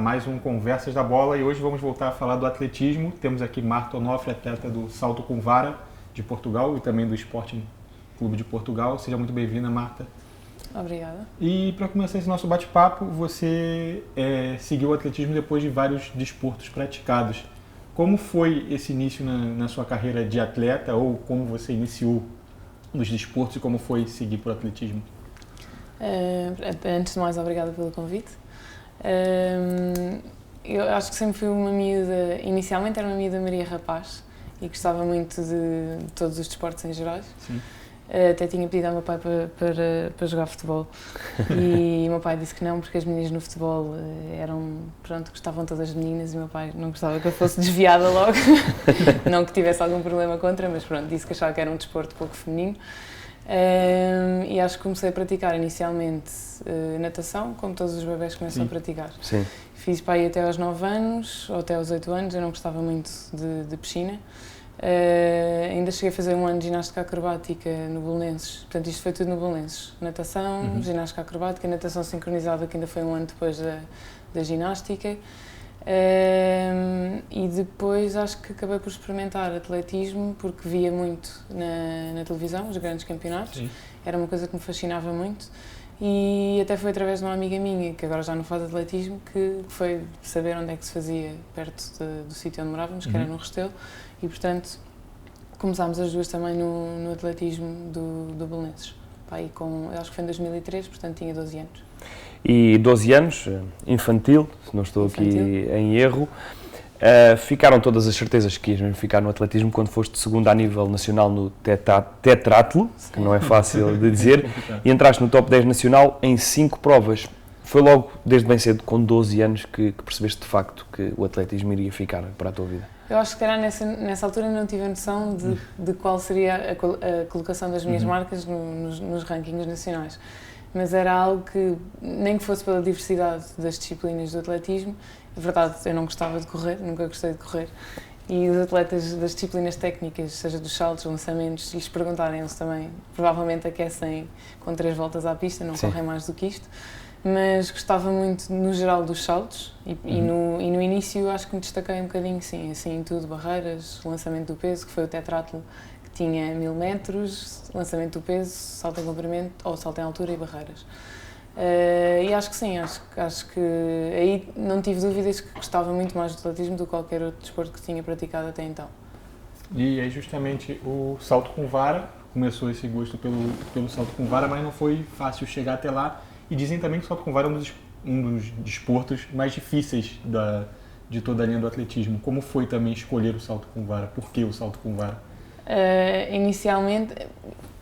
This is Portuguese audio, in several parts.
mais um Conversas da Bola e hoje vamos voltar a falar do atletismo. Temos aqui Marta Onofre, atleta do salto com vara de Portugal e também do Sporting Clube de Portugal. Seja muito bem-vinda, Marta. Obrigada. E para começar esse nosso bate-papo, você seguiu o atletismo depois de vários desportos praticados. Como foi esse início na sua carreira de atleta ou como você iniciou nos desportos e como foi seguir para o atletismo? Antes de mais, obrigada pelo convite. Eu acho que sempre fui uma miúda, inicialmente era uma miúda Maria Rapaz e gostava muito de todos os desportos em geral. Sim. Até tinha pedido ao meu pai para jogar futebol e o meu pai disse que não, porque as meninas no futebol gostavam todas as meninas e o meu pai não gostava que eu fosse desviada logo, não que tivesse algum problema contra, mas pronto, disse que achava que era um desporto pouco feminino. E acho que comecei a praticar inicialmente natação, como todos os bebés começam a praticar. Sim. Fiz para aí até aos 9 anos, ou até aos 8 anos, eu não gostava muito de piscina. Ainda cheguei a fazer um ano de ginástica acrobática no Belenenses, portanto isto foi tudo no Belenenses. Natação, ginástica acrobática, natação sincronizada, que ainda foi um ano depois da ginástica. E depois acho que acabei por experimentar atletismo porque via muito na televisão, os grandes campeonatos. Sim. Era uma coisa que me fascinava muito e até foi através de uma amiga minha, que agora já não faz atletismo, que foi saber onde é que se fazia perto do sítio onde morávamos, que era no Restelo, e portanto começámos as duas também no atletismo do Belenenses. Acho que foi em 2003, portanto tinha 12 anos. E 12 anos, infantil, se não estou aqui em erro, ficaram todas as certezas que ias mesmo ficar no atletismo quando foste segunda a nível nacional no tetratlo, que não é fácil de dizer, e entraste no top 10 nacional em 5 provas. Foi logo, desde bem cedo, com 12 anos, que percebeste de facto que o atletismo iria ficar para a tua vida? Eu acho que nessa altura não tive a noção de qual seria a colocação das minhas marcas nos rankings nacionais. Mas era algo que, nem que fosse pela diversidade das disciplinas do atletismo, é verdade, eu não gostava de correr, nunca gostei de correr, e os atletas das disciplinas técnicas, seja dos saltos, lançamentos, se lhes perguntarem, eles também provavelmente aquecem com 3 voltas à pista, não correm mais do que isto, mas gostava muito, no geral, dos saltos, e no início acho que me destaquei um bocadinho, sim, assim, em tudo, barreiras, lançamento do peso, que foi o tetratlo, tinha 1000 metros, lançamento do peso, salto em comprimento, ou salto em altura e barreiras. E acho que sim, acho que aí não tive dúvidas que gostava muito mais do atletismo do que qualquer outro desporto que tinha praticado até então. E aí justamente o salto com vara, começou esse gosto pelo salto com vara, mas não foi fácil chegar até lá. E dizem também que o salto com vara é um dos desportos mais difíceis de toda a linha do atletismo. Como foi também escolher o salto com vara? Por que o salto com vara? Inicialmente,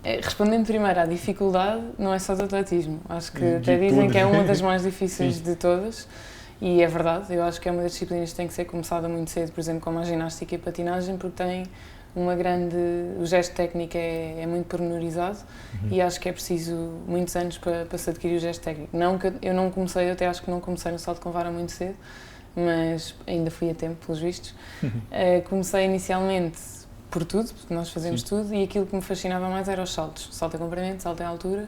respondendo primeiro à dificuldade, não é só do atletismo. Acho que até dizem que é uma das mais difíceis de todas, e é verdade. Eu acho que é uma das disciplinas que tem que ser começada muito cedo, por exemplo, como a ginástica e a patinagem, porque tem o gesto técnico é muito pormenorizado e acho que é preciso muitos anos para se adquirir o gesto técnico. Eu até acho que não comecei no salto com vara muito cedo, mas ainda fui a tempo, pelos vistos. Comecei inicialmente por tudo, porque nós fazemos tudo, e aquilo que me fascinava mais era os saltos, salto em comprimento, salto em altura,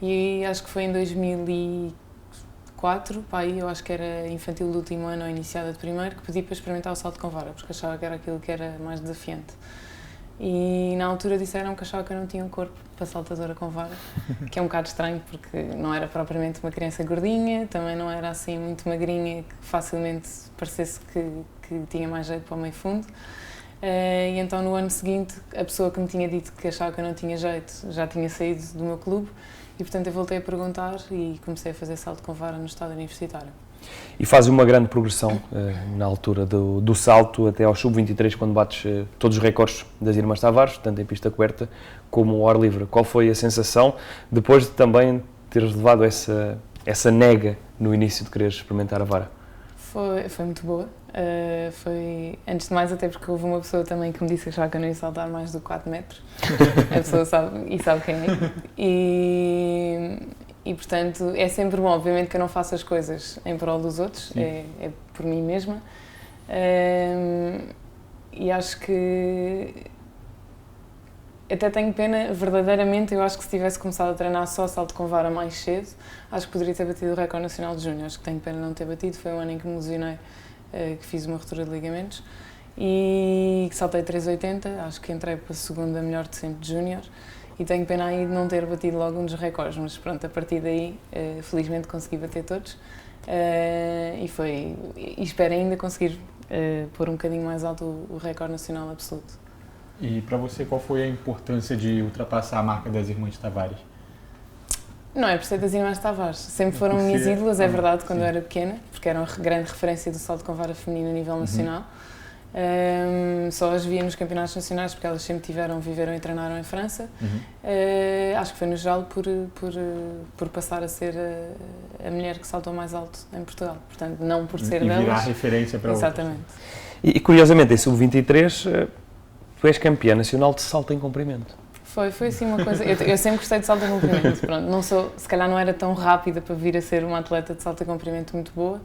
e acho que foi em 2004, eu acho que era infantil do último ano ou iniciada de primeiro, que pedi para experimentar o salto com vara, porque achava que era aquilo que era mais desafiante. E na altura disseram que achava que eu não tinha um corpo para saltadora com vara, que é um bocado estranho, porque não era propriamente uma criança gordinha, também não era assim muito magrinha, que facilmente parecesse que tinha mais jeito para o meio fundo. E então no ano seguinte a pessoa que me tinha dito que achava que eu não tinha jeito já tinha saído do meu clube e portanto eu voltei a perguntar e comecei a fazer salto com vara no estado universitário. E fazes uma grande progressão na altura do salto até ao sub-23, quando bates todos os recordes das Irmãs Tavares, tanto em pista coberta como ao ar livre. Qual foi a sensação depois de também teres levado essa nega no início de quereres experimentar a vara? Foi muito boa. Foi, antes de mais, até porque houve uma pessoa também que me disse que achava que eu não ia saltar mais do que 4 metros. A pessoa sabe quem é. E portanto, é sempre bom. Obviamente que eu não faço as coisas em prol dos outros, é por mim mesma. E acho que até tenho pena, verdadeiramente, eu acho que se tivesse começado a treinar só salto com vara mais cedo, acho que poderia ter batido o recorde nacional de júnior. Acho que tenho pena não ter batido, foi um ano em que me lesionei, que fiz uma ruptura de ligamentos e saltei 3,80, acho que entrei para a segunda melhor de sempre de júnior e tenho pena aí de não ter batido logo um dos recordes, mas pronto, a partir daí, felizmente consegui bater todos e espero ainda conseguir pôr um bocadinho mais alto o recorde nacional absoluto. E para você, qual foi a importância de ultrapassar a marca das Irmãs Tavares? Não é por ser das Irmãs Tavares, sempre foram minhas ídolas, é verdade, quando eu era pequena, porque eram grande referência do salto com vara feminino a nível nacional. Só as via nos campeonatos nacionais porque elas sempre viveram e treinaram em França. Acho que foi no geral por passar a ser a mulher que saltou mais alto em Portugal, portanto não por ser delas. E virar referência para outras. Exatamente. E curiosamente em sub-23 tu és campeã nacional de salto em comprimento. Foi assim uma coisa, eu sempre gostei de salto em comprimento, pronto, não sou, se calhar não era tão rápida para vir a ser uma atleta de salto em comprimento muito boa,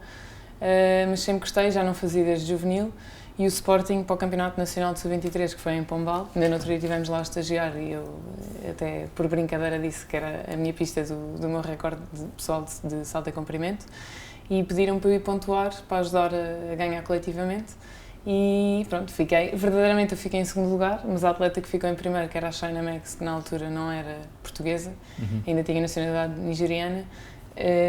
mas sempre gostei, já não fazia desde juvenil. E o Sporting para o Campeonato Nacional de Sub-23, que foi em Pombal, ainda no outro dia estivemos lá a estagiar e eu até por brincadeira disse que era a minha pista do meu recorde pessoal de salto em comprimento e pediram para eu ir pontuar para ajudar a ganhar coletivamente e pronto, verdadeiramente eu fiquei em segundo lugar, mas a atleta que ficou em primeiro, que era a Shaina Max, que na altura não era portuguesa, ainda tinha nacionalidade nigeriana,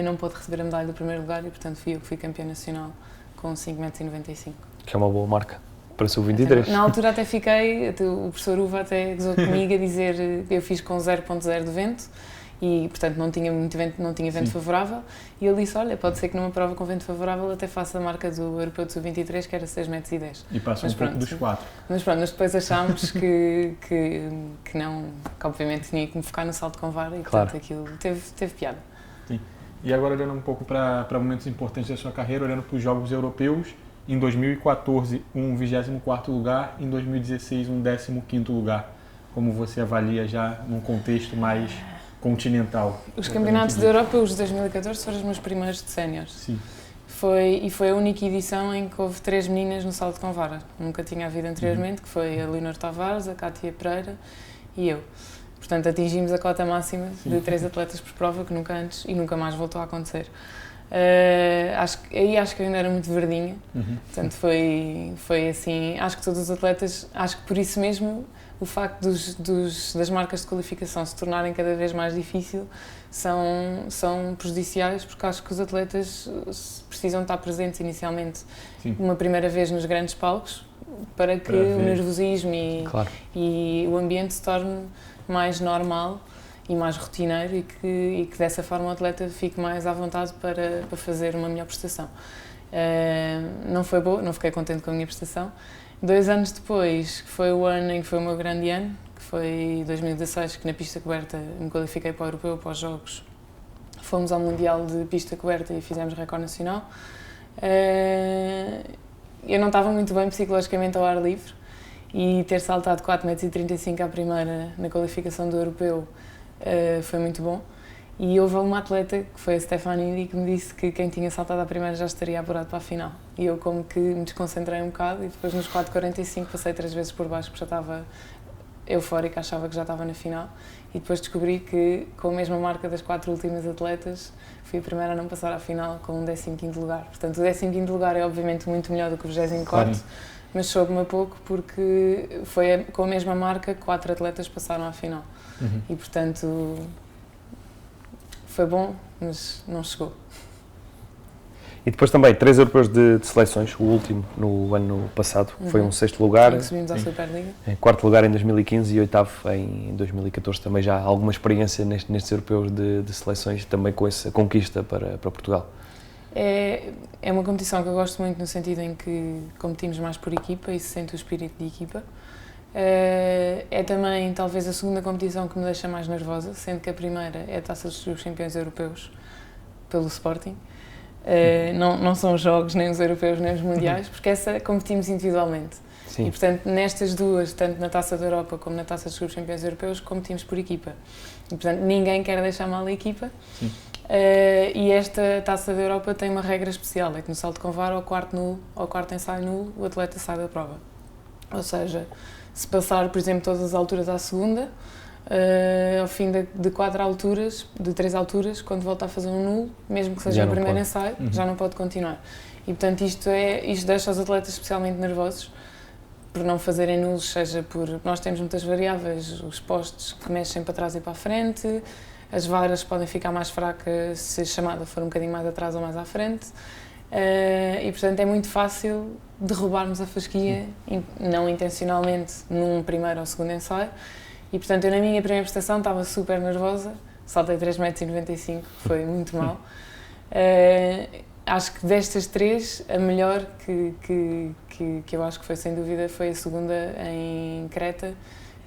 não pôde receber a medalha do primeiro lugar e portanto fui eu que fui campeã nacional com 5,95 m. Que é uma boa marca para sub-23. Na altura até fiquei, o professor Uva até gozou comigo a dizer eu fiz com 0,0 de vento e portanto não tinha muito vento, não tinha vento favorável e ele disse, olha, pode ser que numa prova com vento favorável até faça a marca do Europeu de Sub-23 que era 6,10 m. E passou um pouco dos 4. Mas pronto, mas depois achámos que não, que obviamente tinha que me focar no salto com vara e portanto aquilo teve piada. Sim. E agora olhando um pouco para momentos importantes da sua carreira, olhando para os Jogos Europeus, em 2014, um 24º lugar, em 2016, um 15º lugar. Como você avalia já num contexto mais continental? Os campeonatos da Europa, os de 2014, foram os meus primeiros de séniores. Sim. Foi a única edição em que houve 3 meninas no salto com vara. Nunca tinha havido anteriormente, que foi a Leonor Tavares, a Cátia Pereira e eu. Portanto, atingimos a cota máxima de 3 atletas por prova, que nunca antes e nunca mais voltou a acontecer. Acho que eu ainda era muito verdinha, portanto foi assim, acho que todos os atletas, acho que por isso mesmo o facto das marcas de qualificação se tornarem cada vez mais difícil são prejudiciais, porque acho que os atletas precisam estar presentes inicialmente uma primeira vez nos grandes palcos para que o nervosismo e o ambiente se torne mais normal e mais rotineiro e que dessa forma o atleta fique mais à vontade para fazer uma melhor prestação. Não foi boa, não fiquei contente com a minha prestação. 2 anos depois, que foi o ano em que foi o meu grande ano, que foi 2016, que na pista coberta me qualifiquei para o Europeu, para os Jogos. Fomos ao Mundial de pista coberta e fizemos recorde nacional. Eu não estava muito bem psicologicamente ao ar livre e ter saltado 4,35 m à primeira na qualificação do Europeu foi muito bom. E houve uma atleta, que foi a Stefanini, que me disse que quem tinha saltado à primeira já estaria apurado para a final. E eu como que me desconcentrei um bocado e depois nos 4,45 passei 3 vezes por baixo porque já estava eufórica, achava que já estava na final. E depois descobri que com a mesma marca das 4 últimas atletas fui a primeira a não passar à final com um 15º lugar. Portanto, o 15º lugar é obviamente muito melhor do que o 24º, mas soube-me a pouco porque foi com a mesma marca que 4 atletas passaram à final. E portanto foi bom, mas não chegou. E depois também 3 europeus de seleções, o último no ano passado, foi um 6º lugar, subimos à Superliga. Em 4º lugar em 2015 e 8º em 2014, também já há alguma experiência nestes europeus de seleções, também com essa conquista para Portugal. É uma competição que eu gosto muito no sentido em que competimos mais por equipa e se sente o espírito de equipa. É também talvez a segunda competição que me deixa mais nervosa, sendo que a primeira é a Taça dos Campeões Europeus pelo Sporting. Não são os jogos, nem os europeus, nem os mundiais, porque essa competimos individualmente. Sim. E portanto nestas duas, tanto na Taça da Europa como na Taça dos Campeões Europeus, competimos por equipa. E portanto ninguém quer deixar mal a equipa. E esta Taça da Europa tem uma regra especial, é que no salto com vara, ao quarto ensaio nulo, o atleta sai da prova. Ou seja, se passar, por exemplo, todas as alturas à segunda, ao fim de 4 alturas, de 3 alturas, quando volta a fazer um nulo, mesmo que seja no primeiro ensaio, já não pode continuar. E portanto isto deixa os atletas especialmente nervosos por não fazerem nulos, seja por... Nós temos muitas variáveis, os postes que mexem para trás e para a frente, as varas podem ficar mais fracas se a chamada for um bocadinho mais atrás ou mais à frente, e portanto é muito fácil derrubarmos a fasquia, não intencionalmente, num primeiro ou segundo ensaio. E portanto eu na minha primeira prestação estava super nervosa, saltei 3,95 m, foi muito mal. Acho que destas 3, a melhor que eu acho que foi sem dúvida foi a segunda em Creta,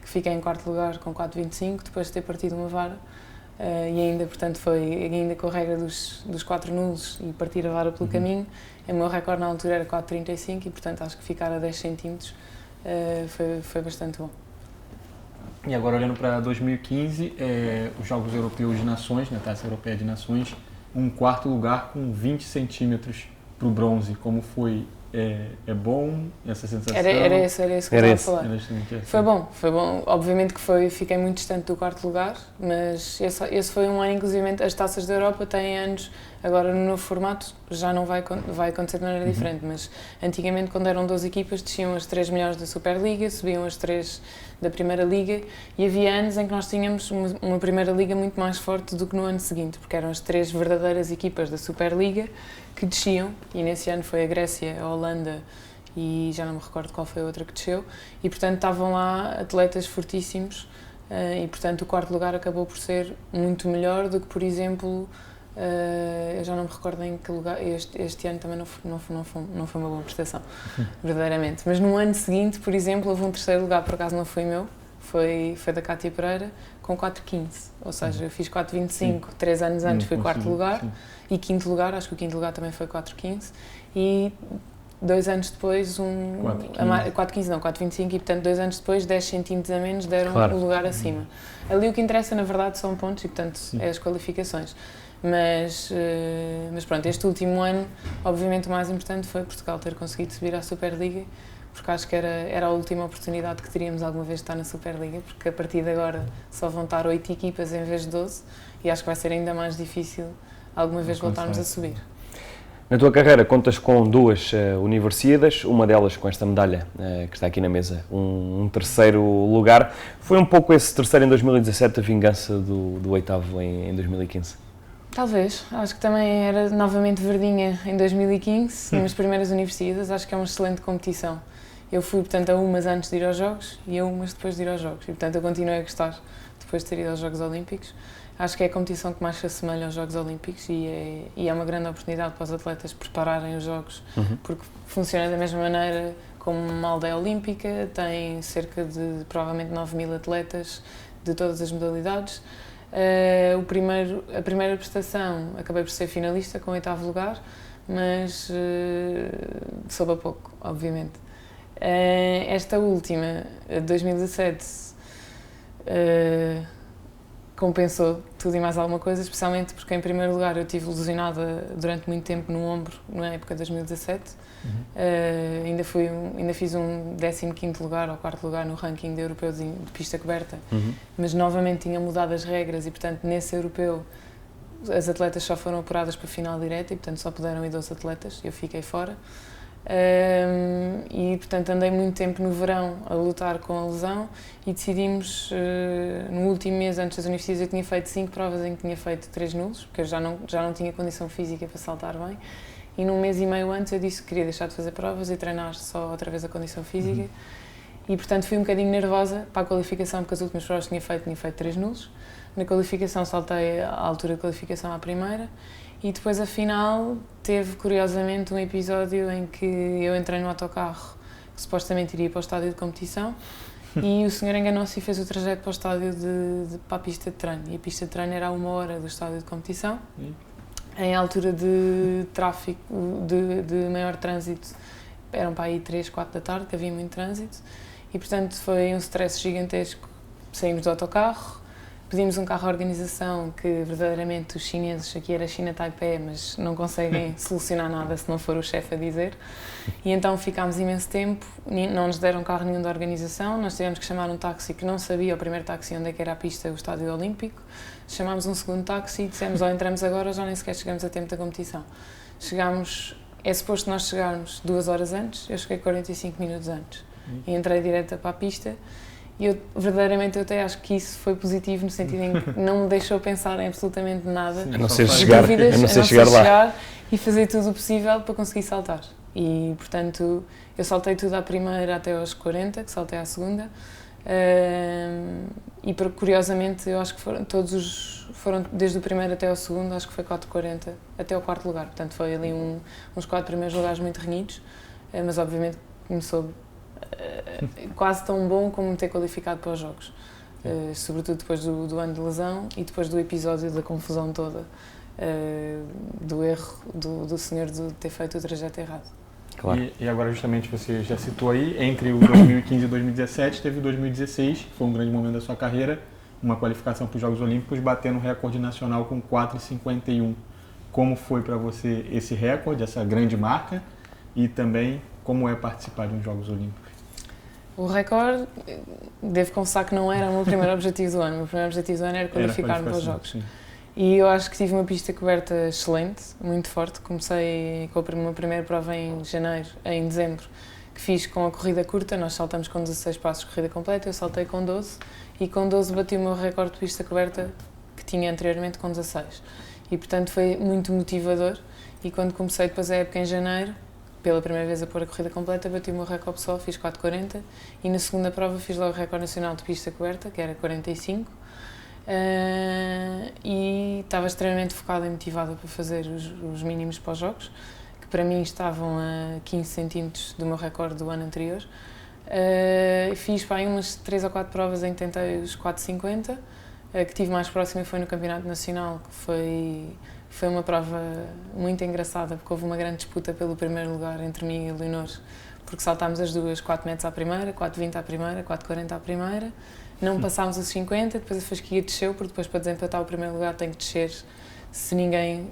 que fiquei em 4º lugar com 4,25, depois de ter partido uma vara. E ainda, portanto, foi ainda com a regra dos 4 nulos e partir a vara pelo caminho. O meu recorde na altura era 4,35 e, portanto, acho que ficar a 10 cm foi bastante bom. E agora, olhando para 2015, os Jogos Europeus de Nações, na Taça Europeia de Nações, um 4º lugar com 20 centímetros para o bronze. Como foi? É bom essa sensação? Era isso que eu estava a falar. Foi bom. Obviamente que fiquei muito distante do 4º lugar, mas esse foi um ano, inclusive, as Taças da Europa têm anos, agora no novo formato já não vai acontecer de maneira diferente, mas antigamente, quando eram 12 equipas, desciam as 3 melhores da Superliga, subiam as 3 da Primeira Liga, e havia anos em que nós tínhamos uma Primeira Liga muito mais forte do que no ano seguinte, porque eram as 3 verdadeiras equipas da Superliga que desciam, e nesse ano foi a Grécia, a Holanda e já não me recordo qual foi a outra que desceu, e portanto estavam lá atletas fortíssimos, e portanto o 4º lugar acabou por ser muito melhor do que, por exemplo, eu já não me recordo em que lugar, este ano também não foi uma boa prestação, verdadeiramente, mas no ano seguinte, por exemplo, houve um 3º lugar, por acaso não foi meu, foi da Cátia Pereira, com 4,15, ou seja, eu fiz 4,25, 3 anos antes fui 4º lugar, e 5º lugar, acho que o 5º lugar também foi 4,15, e 2 anos depois 4,15 não, 4,25, e portanto 2 anos depois 10 centímetros a menos deram o lugar acima. Ali o que interessa na verdade são pontos e portanto é as qualificações. Mas pronto, este último ano, obviamente o mais importante foi Portugal ter conseguido subir à Superliga, porque acho que era a última oportunidade que teríamos alguma vez de estar na Superliga, porque a partir de agora só vão estar 8 equipas em vez de 12, e acho que vai ser ainda mais difícil alguma vez voltarmos a subir. Na tua carreira contas com 2 universidades, uma delas com esta medalha que está aqui na mesa, um 3º lugar. Foi um pouco esse 3º em 2017 a vingança do 8º em 2015? Talvez, acho que também era novamente verdinha em 2015, nas primeiras universidades, acho que é uma excelente competição. Eu fui, portanto, a umas antes de ir aos Jogos e a umas depois de ir aos Jogos, e portanto eu continuei a gostar depois de ter ido aos Jogos Olímpicos. Acho que é a competição que mais se assemelha aos Jogos Olímpicos e é uma grande oportunidade para os atletas prepararem os Jogos, porque funciona da mesma maneira como uma aldeia olímpica, tem cerca de, provavelmente, 9.000 atletas de todas as modalidades. A primeira prestação acabei por ser finalista com 8º lugar, mas soube a pouco, obviamente. Esta última, 2017, compensou tudo e mais alguma coisa, especialmente porque, em primeiro lugar, eu estive lesionada durante muito tempo no ombro, na época de 2017. Ainda fiz um 15º lugar ou 4º lugar no ranking de europeus de pista coberta, mas novamente tinha mudado as regras e, portanto, nesse europeu as atletas só foram apuradas para a final direta e, portanto, só puderam ir 12 atletas, eu fiquei fora. E portanto andei muito tempo no verão a lutar com a lesão e decidimos, no último mês antes das universidades, eu tinha feito 5 provas em que tinha feito 3 nulos, porque eu já não tinha condição física para saltar bem, e num mês e meio antes eu disse que queria deixar de fazer provas e treinar só outra vez a condição física, e portanto fui um bocadinho nervosa para a qualificação, porque as últimas provas tinha feito 3 nulos. Na qualificação saltei à altura de qualificação à primeira, e depois, afinal, teve, curiosamente, um episódio em que eu entrei no autocarro, que supostamente iria para o estádio de competição, e o senhor enganou-se e fez o trajeto para o estádio para a pista de treino. E a pista de treino era a 1 hora do estádio de competição, em altura de tráfico, de maior trânsito, eram para aí 3, 4 da tarde, que havia muito trânsito, e portanto foi um stress gigantesco. Saímos do autocarro, pedimos um carro à organização que verdadeiramente os chineses, aqui era China Taipei, mas não conseguem solucionar nada se não for o chefe a dizer. E então ficámos imenso tempo, não nos deram carro nenhum da organização, nós tivemos que chamar um táxi que não sabia, o primeiro táxi onde é que era a pista, o Estádio Olímpico. Chamámos um segundo táxi e dissemos, ou entramos agora ou já nem sequer chegamos a tempo da competição. Chegámos, é suposto nós chegarmos 2 horas antes, eu cheguei 45 minutos antes. E entrei direto para a pista. E verdadeiramente eu até acho que isso foi positivo no sentido em que não me deixou pensar em absolutamente nada. A não ser chegar lá. E fazer tudo o possível para conseguir saltar. E, portanto, eu saltei tudo à primeira até aos 40, que saltei à segunda. E, curiosamente, eu acho que foram desde o primeiro até ao segundo, acho que foi 4,40 até ao 4º lugar. Portanto, foi ali uns 4 primeiros lugares muito renhidos, mas obviamente começou quase tão bom como me ter qualificado para os Jogos, sobretudo depois do ano de lesão e depois do episódio da confusão toda, do erro do senhor de ter feito o trajeto errado. Claro. E agora justamente você já citou aí, entre o 2015 e 2017, teve o 2016, que foi um grande momento da sua carreira, uma qualificação para os Jogos Olímpicos, batendo o recorde nacional com 4,51. Como foi para você esse recorde, essa grande marca, e também como é participar de uns Jogos Olímpicos? O recorde, devo confessar que não era o meu primeiro objetivo do ano. O meu primeiro objetivo do ano era qualificar-me para os Jogos. Sim. E eu acho que tive uma pista coberta excelente, muito forte. Comecei com a minha primeira prova em dezembro, que fiz com a corrida curta. Nós saltamos com 16 passos de corrida completa, eu saltei com 12 e com 12 bati o meu recorde de pista coberta que tinha anteriormente com 16. E portanto foi muito motivador e quando comecei depois a época em janeiro, pela primeira vez a pôr a corrida completa, bati o meu recorde pessoal, fiz 4,40 e na segunda prova fiz logo o recorde nacional de pista coberta, que era 45, e estava extremamente focada e motivada para fazer os mínimos para os Jogos, que para mim estavam a 15 centímetros do meu recorde do ano anterior. Fiz para aí umas 3 ou 4 provas em que tentei os 4,50, que tive mais próxima foi no Campeonato Nacional, que foi uma prova muito engraçada, porque houve uma grande disputa pelo primeiro lugar entre mim e a Leonor, porque saltámos as duas 4 metros à primeira, 4,20 à primeira, 4,40 à primeira, não passámos os 50, depois a fasquia desceu, porque depois para desempatar o primeiro lugar tem que descer, se ninguém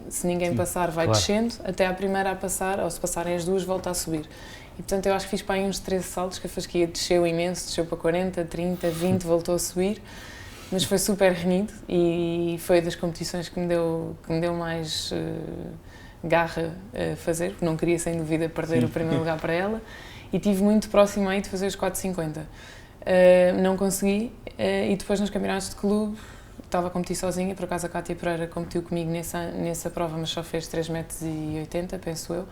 passar vai descendo, até à primeira a passar, ou se passarem as duas volta a subir. E portanto eu acho que fiz para aí uns 13 saltos, que a fasquia desceu imenso, desceu para 40, 30, 20, voltou a subir. Mas foi super renhido e foi das competições que me deu mais garra a fazer, porque não queria sem dúvida perder o primeiro lugar para ela e estive muito próximo aí de fazer os 4,50. Não consegui e depois nos campeonatos de clube estava a competir sozinha, por acaso a Cátia Pereira competiu comigo nessa prova, mas só fez 3,80 metros, penso eu.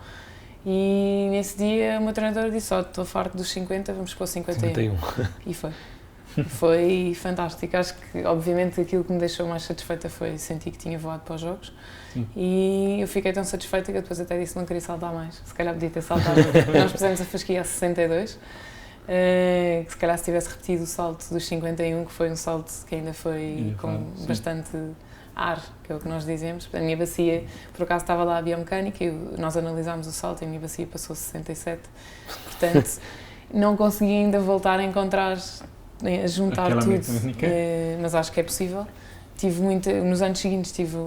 E nesse dia o meu treinador disse, estou farto dos 50, vamos pôr 51. E foi. Foi fantástico, acho que obviamente aquilo que me deixou mais satisfeita foi sentir que tinha voado para os Jogos. Sim. E eu fiquei tão satisfeita que depois até disse que não queria saltar mais, se calhar podia ter saltado. Nós pusemos a fasquia a 62, que se calhar se tivesse repetido o salto dos 51, que foi um salto que ainda foi com bastante ar, que é o que nós dizemos. A minha bacia, por acaso estava lá a biomecânica e nós analisámos o salto e a minha bacia passou 67, portanto não consegui ainda voltar a encontrar, a juntar aquela tudo, mas acho que é possível. Nos anos seguintes tive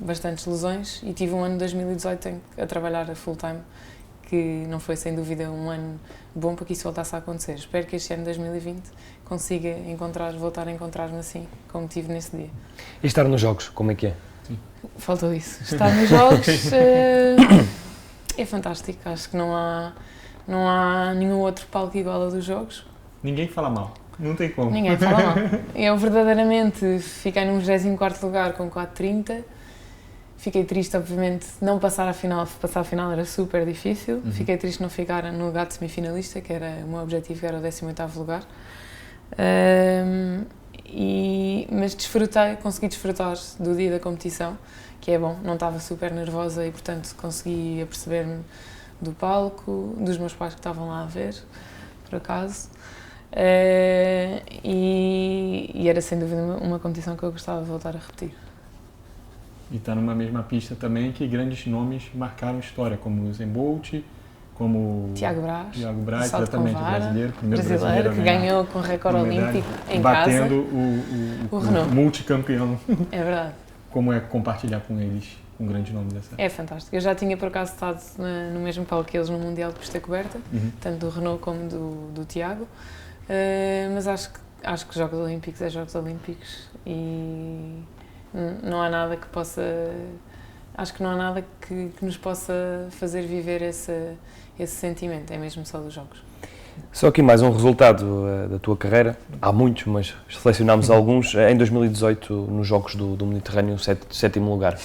bastantes lesões e tive um ano de 2018 a trabalhar a full time, que não foi sem dúvida um ano bom para que isso voltasse a acontecer. Espero que este ano de 2020 consiga voltar a encontrar-me assim, como tive nesse dia. E estar nos Jogos, como é que é? Sim. Faltou isso. Estar nos Jogos é fantástico, acho que não há nenhum outro palco igual a dos Jogos. Ninguém fala mal. Não tem como. Ninguém fala mal. Eu verdadeiramente fiquei no 24º lugar com 4,30. Fiquei triste, obviamente, não passar a final. Passar a final era super difícil. Fiquei triste não ficar no lugar de semifinalista, que era o meu objetivo, que era o 18º lugar. Mas consegui desfrutar do dia da competição, que é bom. Não estava super nervosa e, portanto, consegui aperceber-me do palco, dos meus pais que estavam lá a ver, por acaso. E era sem dúvida uma competição que eu gostava de voltar a repetir. E está numa mesma pista também que grandes nomes marcaram história, como o Usain Bolt, como Tiago Braz, exatamente, brasileiro, primeiro brasileiro que ganhou com recorde olímpico em batendo casa. o Renault. Multicampeão. É verdade. Como é compartilhar com eles um grande nome dessa? É fantástico. Eu já tinha por acaso estado no mesmo palco que eles no Mundial de Pista Coberta, tanto do Renault como do Tiago, mas acho que Jogos Olímpicos é Jogos Olímpicos e não há nada que possa... Acho que não há nada que nos possa fazer viver esse sentimento, é mesmo só dos Jogos. Só aqui mais um resultado da tua carreira, há muitos, mas selecionámos alguns, em 2018 nos Jogos do Mediterrâneo, sétimo lugar.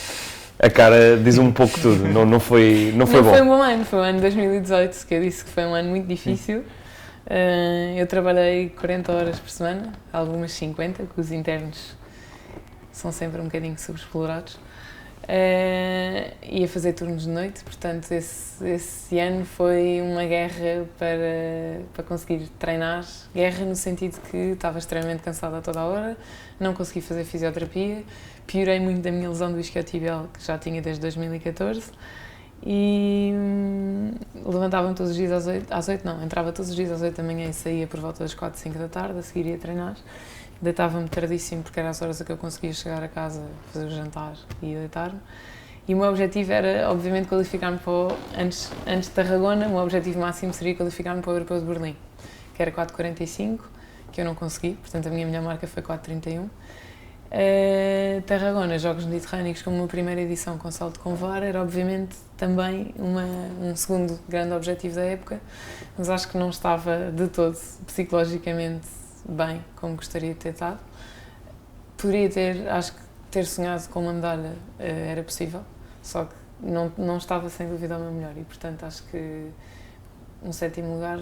A cara diz um pouco tudo, não foi bom. Não foi um bom ano, foi o ano de 2018, que eu disse que foi um ano muito difícil. Eu trabalhei 40 horas por semana, algumas 50, que os internos são sempre um bocadinho subexplorados. Ia fazer turnos de noite, portanto esse ano foi uma guerra para conseguir treinar, guerra no sentido que estava extremamente cansada a toda a hora, não consegui fazer fisioterapia, piorei muito da minha lesão do isquiotibial que já tinha desde 2014 e levantava-me todos os dias às 8 não, entrava todos os dias às 8 da manhã e saía por volta das 4, 5 da tarde, a seguir ia treinar. Deitava-me tardíssimo porque era as horas a que eu conseguia chegar a casa, fazer o jantar e ia deitar-me. E o meu objetivo era, obviamente, qualificar-me para antes de Tarragona, o meu objetivo máximo seria qualificar-me para o Europeu de Berlim, que era 4,45, que eu não consegui, portanto a minha melhor marca foi 4,31. Tarragona, Jogos Mediterrâneos, como uma primeira edição com salto com vara, era obviamente também um segundo grande objetivo da época, mas acho que não estava de todo psicologicamente bem como gostaria de ter estado. Poderia ter sonhado com uma medalha, era possível, só que não estava sem dúvida ao meu melhor e portanto acho que um sétimo lugar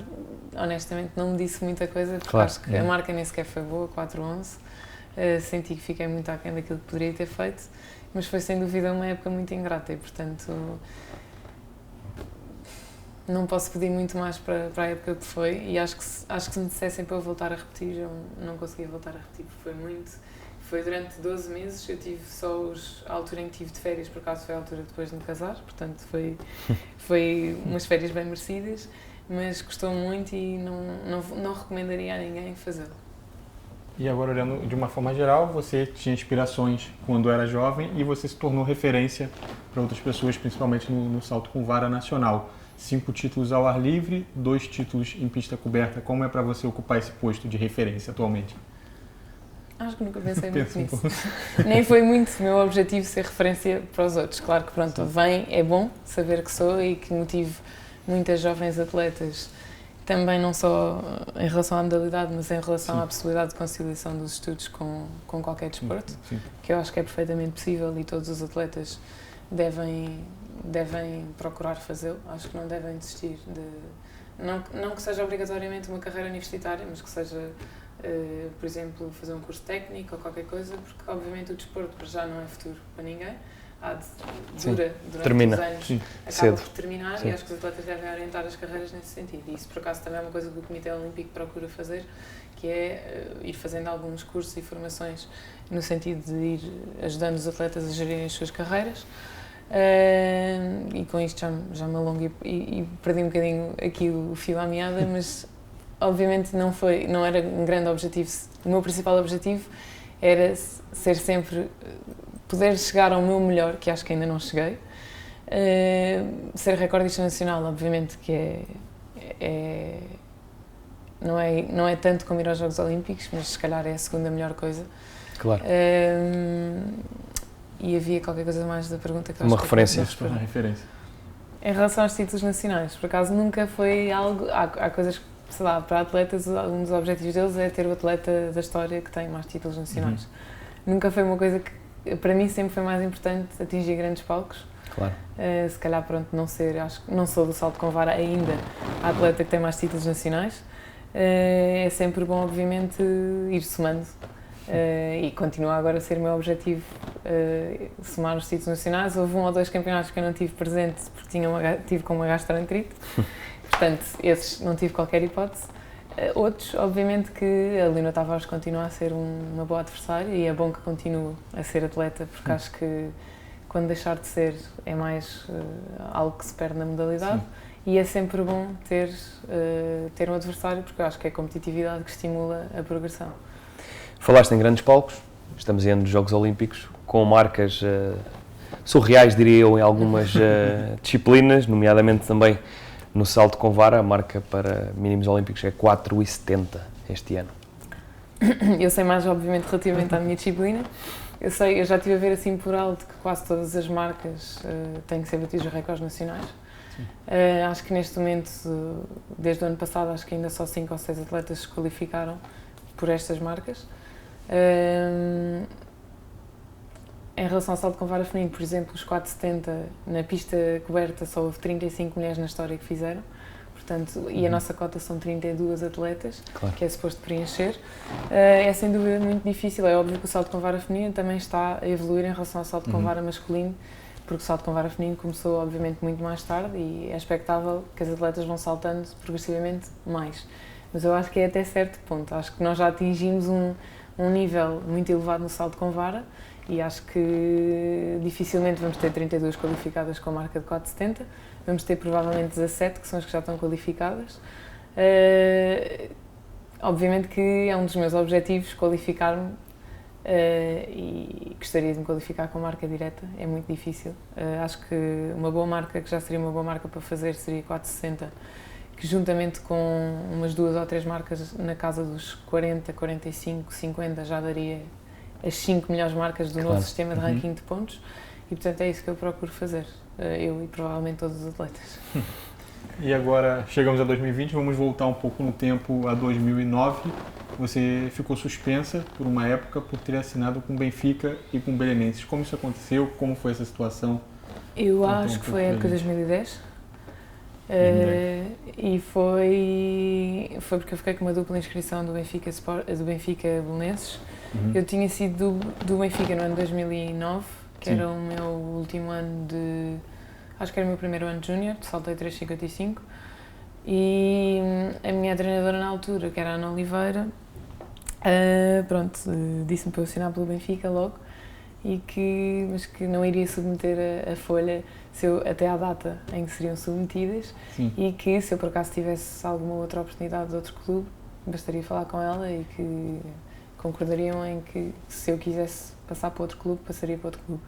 honestamente não me disse muita coisa porque claro, acho que a marca nem sequer foi boa, 4,11, senti que fiquei muito aquém daquilo que poderia ter feito, mas foi sem dúvida uma época muito ingrata e portanto não posso pedir muito mais para a época que foi e acho que se me dissessem para eu voltar a repetir, eu não conseguia voltar a repetir, porque foi durante 12 meses, eu tive só a altura em que tive de férias, por acaso foi a altura depois de me casar, portanto foi umas férias bem merecidas, mas custou muito e não recomendaria a ninguém fazê-lo. E agora, olhando de uma forma geral, você tinha inspirações quando era jovem e você se tornou referência para outras pessoas, principalmente no salto com vara nacional. 5 títulos ao ar livre, 2 títulos em pista coberta. Como é para você ocupar esse posto de referência atualmente? Acho que nunca pensei muito nisso. Nem foi muito meu objetivo ser referência para os outros. Claro que pronto, é bom saber que sou e que motivo muitas jovens atletas, também não só em relação à modalidade, mas em relação à possibilidade de conciliação dos estudos com qualquer desporto, que eu acho que é perfeitamente possível e todos os atletas devem procurar fazê-lo. Acho que não devem desistir não que seja obrigatoriamente uma carreira universitária, mas que seja, por exemplo, fazer um curso técnico ou qualquer coisa, porque obviamente o desporto já não é futuro para ninguém. Dura durante os anos, acaba por terminar e acho que os atletas devem orientar as carreiras nesse sentido. E isso, por acaso, também é uma coisa que o Comitê Olímpico procura fazer, que é ir fazendo alguns cursos e formações no sentido de ir ajudando os atletas a gerirem as suas carreiras. E com isto já me alongo e perdi um bocadinho aqui o fio à meada, mas obviamente não era um grande objetivo. O meu principal objetivo era ser sempre, poder chegar ao meu melhor, que acho que ainda não cheguei, ser recordista nacional, obviamente que não é tanto como ir aos Jogos Olímpicos, mas se calhar é a segunda melhor coisa. Claro. E havia qualquer coisa mais da pergunta que eu uma acho referência. Que uma referência. Em relação aos títulos nacionais, por acaso nunca foi algo... Há coisas, sei lá, para atletas, um dos objetivos deles é ter o atleta da história que tem mais títulos nacionais. Nunca foi uma coisa que, para mim, sempre foi mais importante atingir grandes palcos. Claro. Se calhar, pronto, acho que não sou do salto com vara ainda a atleta que tem mais títulos nacionais. É sempre bom, obviamente, ir somando. E continua agora a ser o meu objetivo somar os títulos nacionais. Houve 1 ou 2 campeonatos que eu não tive presente porque tive com uma gastroenterite, portanto esses não tive qualquer hipótese. Outros, obviamente que a Leonor Tavares continua a ser uma boa adversária e é bom que continue a ser atleta porque acho que quando deixar de ser é mais algo que se perde na modalidade. e é sempre bom ter um adversário, porque eu acho que é a competitividade que estimula a progressão. Falaste em grandes palcos, estamos em ano dos Jogos Olímpicos, com marcas surreais, diria eu, em algumas disciplinas, nomeadamente também no salto com vara. A marca para mínimos olímpicos é 4,70 este ano. Eu sei mais, obviamente, relativamente à minha disciplina. Eu já estive a ver assim por alto que quase todas as marcas têm que ser batidos os recordes nacionais. Acho que neste momento, desde o ano passado, acho que ainda só 5 ou 6 atletas se qualificaram por estas marcas. Em relação ao salto com vara feminino, por exemplo, os 4,70 na pista coberta só houve 35 mulheres na história que fizeram. Portanto, e a nossa cota são 32 atletas, claro, que é suposto preencher. É sem dúvida muito difícil. É óbvio que o salto com vara feminino também está a evoluir em relação ao salto com vara masculino, porque o salto com vara feminino começou, obviamente, muito mais tarde e é expectável que as atletas vão saltando progressivamente mais. Mas eu acho que é até certo ponto. Acho que nós já atingimos um nível muito elevado no salto com vara e acho que dificilmente vamos ter 32 qualificadas com a marca de 4,70. Vamos ter provavelmente 17, que são as que já estão qualificadas. Obviamente que é um dos meus objetivos qualificar-me e gostaria de me qualificar com marca direta, é muito difícil. Acho que uma boa marca, que já seria uma boa marca para fazer, seria 4,60, que juntamente com umas 2 ou 3 marcas na casa dos 40, 45, 50 já daria as 5 melhores marcas do novo sistema de ranking de pontos e portanto é isso que eu procuro fazer, eu e provavelmente todos os atletas. E agora chegamos a 2020, vamos voltar um pouco no tempo a 2009. Você ficou suspensa por uma época por ter assinado com Benfica e com Belenenses. Como isso aconteceu? Como foi essa situação? Eu acho que foi a época de 2010. E foi porque eu fiquei com uma dupla inscrição do Benfica Belenenses. Eu tinha sido do Benfica no ano 2009, que era o meu último ano de... Acho que era o meu primeiro ano de júnior, saltei 3,55. E a minha treinadora na altura, que era a Ana Oliveira, disse-me para eu assinar pelo Benfica logo, mas que não iria submeter a folha até à data em que seriam submetidas. E que se eu por acaso tivesse alguma outra oportunidade de outro clube, bastaria falar com ela e que concordariam em que se eu quisesse passar para outro clube, passaria para outro clube.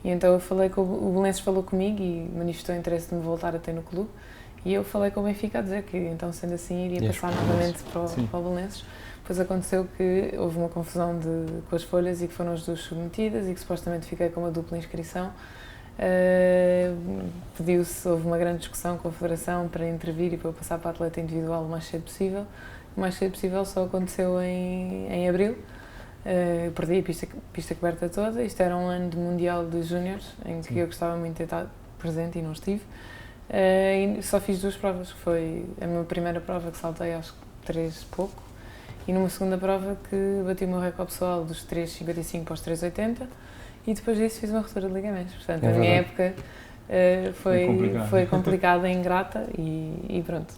E então eu falei com o Belenenses, falou comigo e manifestou o interesse de me voltar a ter no clube. E eu falei com o Benfica a dizer que, então, sendo assim, iria passar novamente para o Belenenses. Depois aconteceu que houve uma confusão com as folhas e que foram as 2 submetidas e que supostamente fiquei com uma dupla inscrição. Houve uma grande discussão com a Federação para intervir e para eu passar para atleta individual o mais cedo possível. O mais cedo possível só aconteceu em abril. Eu perdi a pista coberta toda. Isto era um ano de Mundial de Júniores, em que eu gostava muito de estar presente e não estive. E só fiz 2 provas. Foi a minha primeira prova que saltei, acho que 3 pouco, e numa segunda prova que bati o meu recorde pessoal dos 3,55 para os 3,80 e depois disso fiz uma ruptura de ligamentos. Portanto, a minha época foi complicada e ingrata e pronto.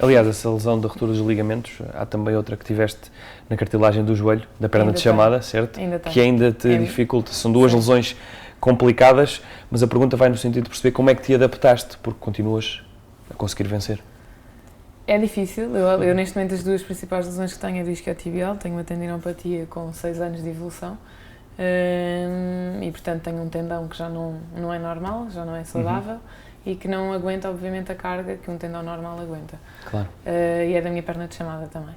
Aliás, essa lesão da ruptura dos ligamentos, há também outra que tiveste na cartilagem do joelho, da perna de chamada, certo? Que ainda te dificulta. São 2 lesões complicadas, mas a pergunta vai no sentido de perceber como é que te adaptaste, porque continuas a conseguir vencer. É difícil. Eu neste momento as 2 principais lesões que tenho é do isquiotibial, tenho uma tendinopatia com 6 anos de evolução e portanto tenho um tendão que já não é normal, já não é saudável e que não aguenta obviamente a carga que um tendão normal aguenta. Claro. E é da minha perna de chamada também.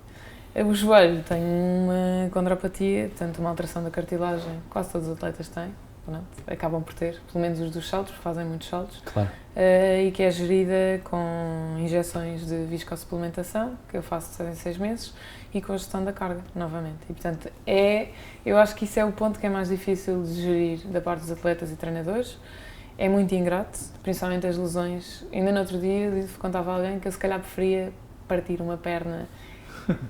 O joelho tem uma condropatia, portanto uma alteração da cartilagem, quase todos os atletas têm. Pronto, acabam por ter, pelo menos os dos saltos, fazem muitos saltos, claro. E que é gerida com injeções de viscosuplementação, que eu faço de 6 em 6 meses, e com a gestão da carga, novamente. E, portanto, eu acho que isso é o ponto que é mais difícil de gerir da parte dos atletas e treinadores. É muito ingrato, principalmente as lesões. Ainda no outro dia, contava a alguém que eu se calhar preferia partir uma perna,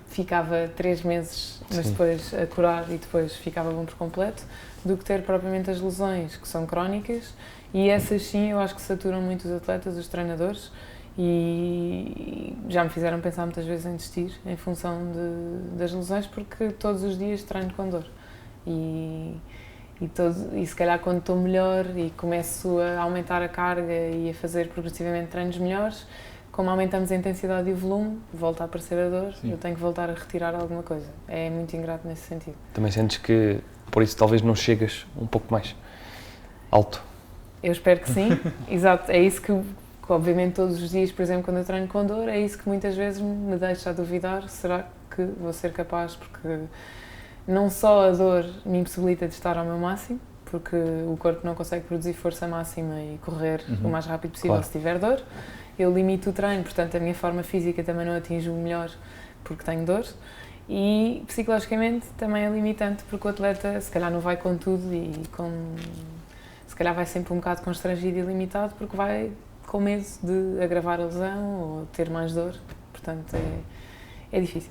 ficava 3 meses, mas depois a curar e depois ficava bom por completo, do que ter propriamente as lesões que são crónicas e essas sim eu acho que saturam muito os atletas, os treinadores e já me fizeram pensar muitas vezes em desistir em função das lesões porque todos os dias treino com dor e se calhar quando estou melhor e começo a aumentar a carga e a fazer progressivamente treinos melhores, como aumentamos a intensidade e o volume, volta a aparecer a dor, Sim. eu tenho que voltar a retirar alguma coisa. É muito ingrato nesse sentido. Também sentes que, por isso, talvez não chegas um pouco mais alto? Eu espero que sim, exato. É isso que, obviamente, todos os dias, por exemplo, quando eu treino com dor, é isso que muitas vezes me deixa a duvidar, será que vou ser capaz? Porque não só a dor me impossibilita de estar ao meu máximo, porque o corpo não consegue produzir força máxima e correr o mais rápido possível Claro. se tiver dor. Eu limito o treino, portanto a minha forma física também não atinge o melhor porque tenho dor. E psicologicamente também é limitante porque o atleta se calhar não vai com tudo e se calhar vai sempre um bocado constrangido e limitado porque vai com medo de agravar a lesão ou ter mais dor. Portanto é difícil.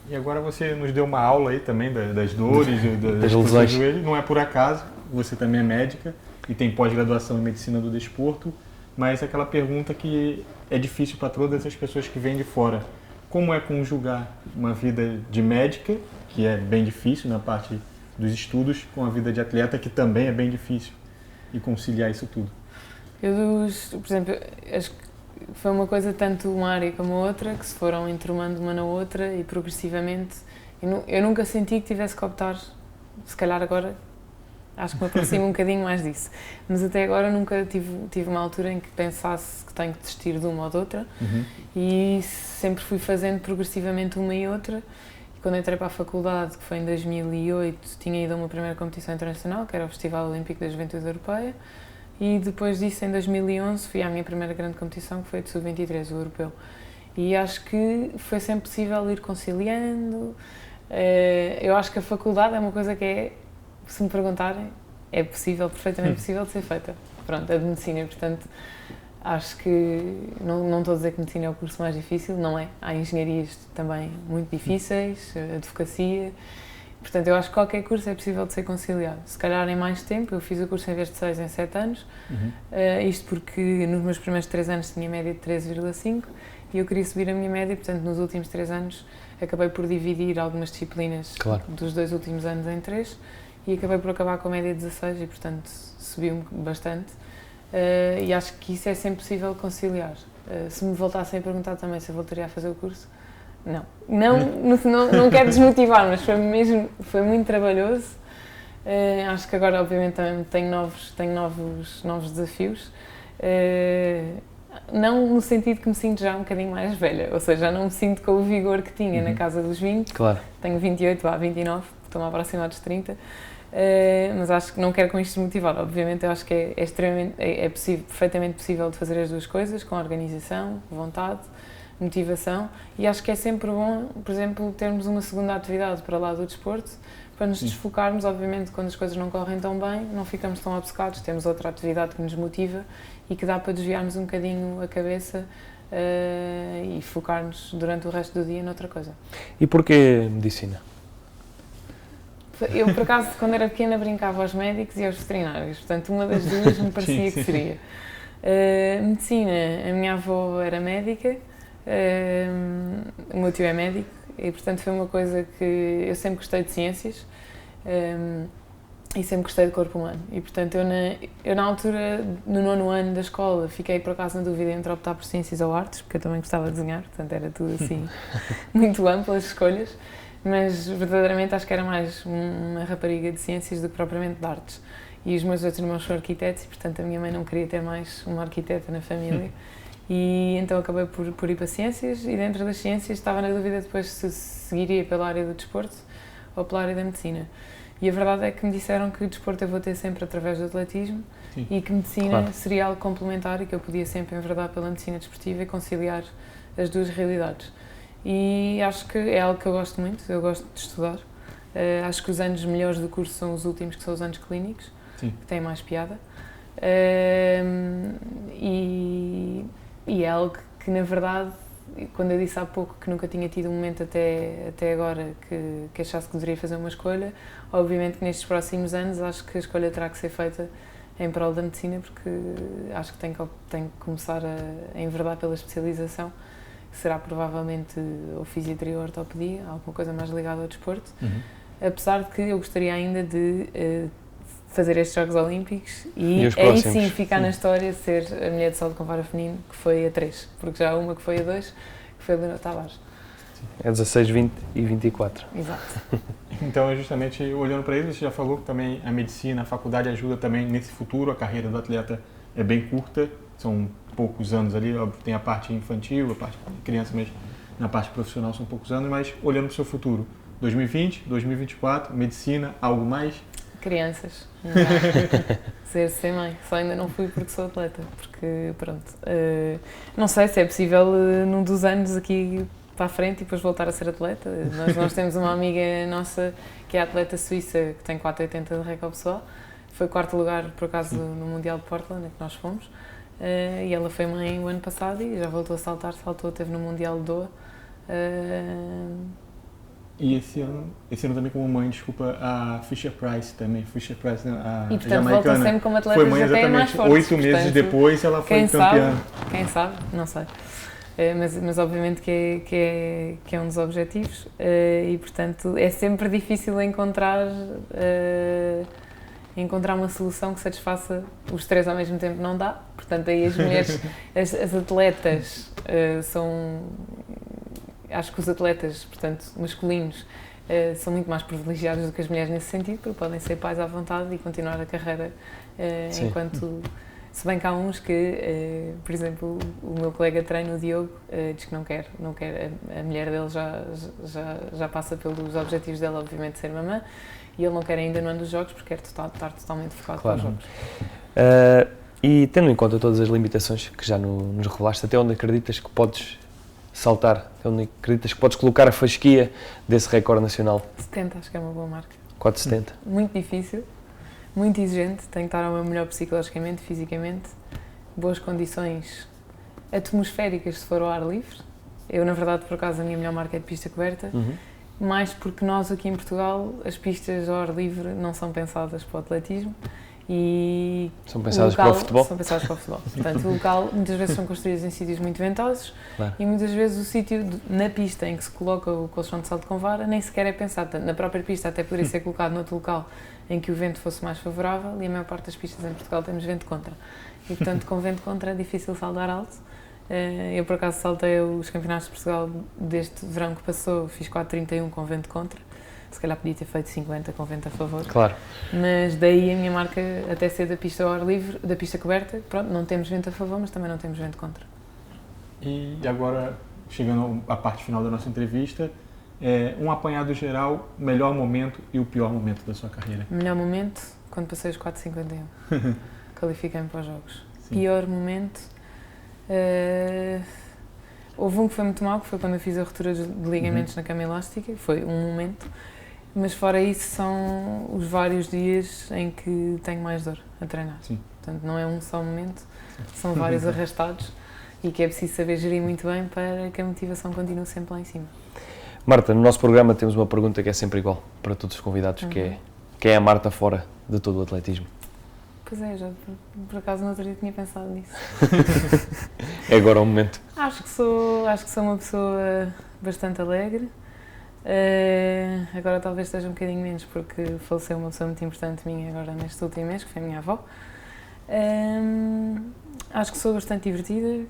E agora você nos deu uma aula aí também das dores, das lesões. do joelho. Não é por acaso, você também é médica e tem pós-graduação em medicina do desporto, mas aquela pergunta que é difícil para todas as pessoas que vêm de fora. Como é conjugar uma vida de médica, que é bem difícil na parte dos estudos, com a vida de atleta, que também é bem difícil, e conciliar isso tudo? Por exemplo, acho que foi uma coisa, tanto uma área como a outra, que se foram enturmando uma na outra e progressivamente. Eu nunca senti que tivesse que optar, se calhar agora, acho que me aproximo um bocadinho mais disso, mas até agora nunca tive uma altura em que pensasse que tenho que desistir de uma ou de outra e sempre fui fazendo progressivamente uma e outra. E quando entrei para a faculdade, que foi em 2008, tinha ido a uma primeira competição internacional, que era o Festival Olímpico da Juventude Europeia. E depois disso, em 2011, fui à minha primeira grande competição, que foi a de Sub-23, o Europeu. E acho que foi sempre possível ir conciliando. Eu acho que a faculdade é uma coisa que é, se me perguntarem, é possível, perfeitamente possível de ser feita. Pronto, a de medicina, portanto, acho que, não estou a dizer que medicina é o curso mais difícil, não é. Há engenharias também muito difíceis, advocacia. Portanto, eu acho que qualquer curso é possível de ser conciliado. Se calhar em mais tempo, eu fiz o curso em vez de 6 em 7 anos, isto porque nos meus primeiros 3 anos tinha média de 13,5 e eu queria subir a minha média, portanto nos últimos 3 anos acabei por dividir algumas disciplinas dos 2 últimos anos em 3 e acabei por acabar com a média de 16 e portanto subiu bastante e acho que isso é sempre possível conciliar. Se me voltassem a perguntar também se eu voltaria a fazer o curso, não quero desmotivar, mas foi muito trabalhoso. Acho que agora, obviamente, também tenho novos desafios. Não no sentido que me sinto já um bocadinho mais velha, ou seja, já não me sinto com o vigor que tinha na casa dos 20. Claro. Tenho 28, 29, estou-me a aproximar dos 30. Mas acho que não quero com isto desmotivar. Obviamente, eu acho que é perfeitamente possível de fazer as duas coisas, com organização, vontade, motivação, e acho que é sempre bom, por exemplo, termos uma segunda atividade para lá do desporto, para nos desfocarmos. Obviamente, quando as coisas não correm tão bem, não ficamos tão obcecados, temos outra atividade que nos motiva e que dá para desviarmos um bocadinho a cabeça e focar-nos durante o resto do dia noutra coisa. E porquê medicina? Eu, por acaso, quando era pequena, brincava aos médicos e aos veterinários, portanto, uma das duas me parecia que seria. Medicina, a minha avó era médica, o meu tio é médico e, portanto, foi uma coisa que eu sempre gostei de ciências e sempre gostei de corpo humano. E, portanto, eu na altura, no 9º ano da escola, fiquei por acaso na dúvida entre optar por ciências ou artes, porque eu também gostava de desenhar, portanto, era tudo assim, muito amplo as escolhas, mas verdadeiramente acho que era mais uma rapariga de ciências do que propriamente de artes. E os meus outros irmãos são arquitetos e, portanto, a minha mãe não queria ter mais uma arquiteta na família. E então acabei por ir para ciências e dentro das ciências estava na dúvida depois se seguiria pela área do desporto ou pela área da medicina. E a verdade é que me disseram que o desporto eu vou ter sempre através do atletismo e que medicina seria algo complementar e que eu podia sempre enverdar pela medicina desportiva e conciliar as duas realidades. E acho que é algo que eu gosto muito, eu gosto de estudar. Acho que os anos melhores do curso são os últimos, que são os anos clínicos, que têm mais piada. E é algo que, na verdade, quando eu disse há pouco que nunca tinha tido um momento até agora que achasse que deveria fazer uma escolha, obviamente que nestes próximos anos acho que a escolha terá que ser feita em prol da medicina, porque acho que tenho que começar a enverdar pela especialização, que será provavelmente ou fisioterapia ou ortopedia, alguma coisa mais ligada ao desporto. Apesar de que eu gostaria ainda de fazer estes Jogos Olímpicos e os aí próximos? sim ficar na história ser a mulher de salto com vara feminino, que foi a 3, porque já há uma que foi a 2, que foi a Leonor Tavares. É 16, 20 e 24. Exato. Então, justamente olhando para isso, você já falou que também a medicina, a faculdade ajuda também nesse futuro, a carreira do atleta é bem curta, são poucos anos ali, óbvio, tem a parte infantil, a parte de criança, mas na parte profissional são poucos anos, mas olhando para o seu futuro, 2020, 2024, medicina, algo mais? Crianças. Ser mãe. Só ainda não fui porque sou atleta, porque pronto, não sei se é possível num dos anos aqui para a frente e depois voltar a ser atleta. Nós temos uma amiga nossa que é atleta suíça, que tem 4,80 de recorde pessoal, foi quarto lugar por acaso no Mundial de Portland, que nós fomos, e ela foi mãe o ano passado e já voltou a saltar, teve no Mundial de Doha. E esse ano também como mãe, desculpa, a Fisher Price também, a e portanto jamaicana, voltou sempre como atleta, foi mãe até mais exatamente forte. 8 meses depois ela foi campeã. Quem sabe, não sei. Mas obviamente que é um dos objetivos e portanto é sempre difícil encontrar uma solução que satisfaça os três ao mesmo tempo, não dá. Portanto aí as mulheres, as atletas acho que os atletas, portanto, masculinos, são muito mais privilegiados do que as mulheres nesse sentido, porque podem ser pais à vontade e continuar a carreira enquanto... Se bem que há uns que, por exemplo, o meu colega de treino, o Diogo, diz que não quer. A mulher dele já passa pelos objetivos dela, obviamente, de ser mamã, e ele não quer ainda no ano dos jogos, porque quer estar totalmente focado para os jogos. E tendo em conta todas as limitações que já nos revelaste, até onde acreditas que podes saltar? Até onde acreditas que podes colocar a fasquia desse recorde nacional? 70, acho que é uma boa marca. 4,70. Muito difícil, muito exigente, tenho que estar ao meu melhor psicologicamente, fisicamente, boas condições atmosféricas se for ao ar livre. Eu, na verdade, por acaso, a minha melhor marca é de pista coberta, mais porque nós aqui em Portugal, as pistas ao ar livre não são pensadas para o atletismo e são pensadas para o futebol? São pensadas para o futebol. Portanto, o local muitas vezes são construídos em sítios muito ventosos, claro. E muitas vezes o sítio na pista em que se coloca o colchão de salto com vara nem sequer é pensado. Portanto, na própria pista até poderia ser colocado noutro local em que o vento fosse mais favorável e a maior parte das pistas em Portugal temos vento contra. E, portanto, com vento contra é difícil saltar alto. Eu, por acaso, saltei os campeonatos de Portugal deste verão que passou, fiz 4,31 com vento contra. Se calhar podia ter feito 50 com vento a favor. Claro. Mas daí a minha marca até ser da pista ao ar livre, da pista coberta, pronto, não temos vento a favor, mas também não temos vento contra. E agora, chegando à parte final da nossa entrevista, um apanhado geral, melhor momento e o pior momento da sua carreira. Melhor momento, quando passei os 4,51. Qualifiquei-me para os jogos. Sim. Pior momento, houve um que foi muito mau, que foi quando eu fiz a ruptura de ligamentos na cama elástica, foi um momento, mas fora isso são os vários dias em que tenho mais dor a treinar. Sim. Portanto, não é um só momento, são vários arrastados e que é preciso saber gerir muito bem para que a motivação continue sempre lá em cima. Marta, no nosso programa temos uma pergunta que é sempre igual para todos os convidados, que é: quem é a Marta fora de todo o atletismo? Pois é, já por acaso no outro dia tinha pensado nisso. É agora o momento. Acho que sou uma pessoa bastante alegre. Agora talvez esteja um bocadinho menos porque faleceu uma pessoa muito importante minha agora neste último mês, que foi a minha avó. Acho que sou bastante divertida,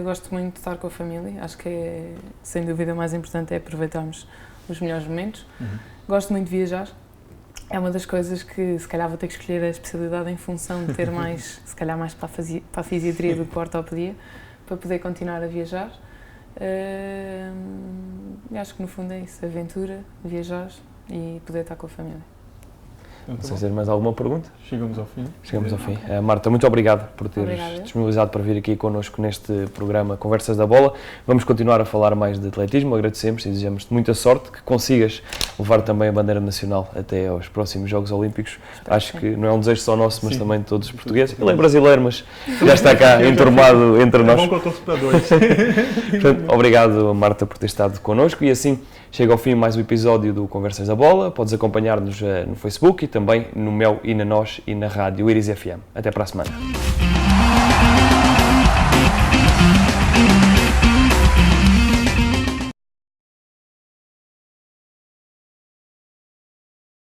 gosto muito de estar com a família, acho que é, sem dúvida, o mais importante é aproveitarmos os melhores momentos. Gosto muito de viajar, é uma das coisas que se calhar vou ter que escolher a especialidade em função de ter mais, se calhar mais para a fisiatria do que para a ortopedia, para poder continuar a viajar. Acho que no fundo é isso, aventura, viajar e poder estar com a família. Não sei se tens mais alguma pergunta? Chegamos ao fim. Chegamos ao fim. Marta, muito obrigado por teres disponibilizado para vir aqui connosco neste programa Conversas da Bola. Vamos continuar a falar mais de atletismo, agradecemos e desejamos-te muita sorte, que consigas levar também a bandeira nacional até aos próximos Jogos Olímpicos. Acho que não é um desejo só nosso, mas também de todos os portugueses. Ele é brasileiro, mas já está cá enturmado entre nós. É bom que eu torço para dois. Portanto, obrigado, Marta, por ter estado connosco e assim chega ao fim mais um episódio do Conversas da Bola. Podes acompanhar-nos no Facebook e também no Mel e na Nós e na rádio Iris FM. Até para a semana.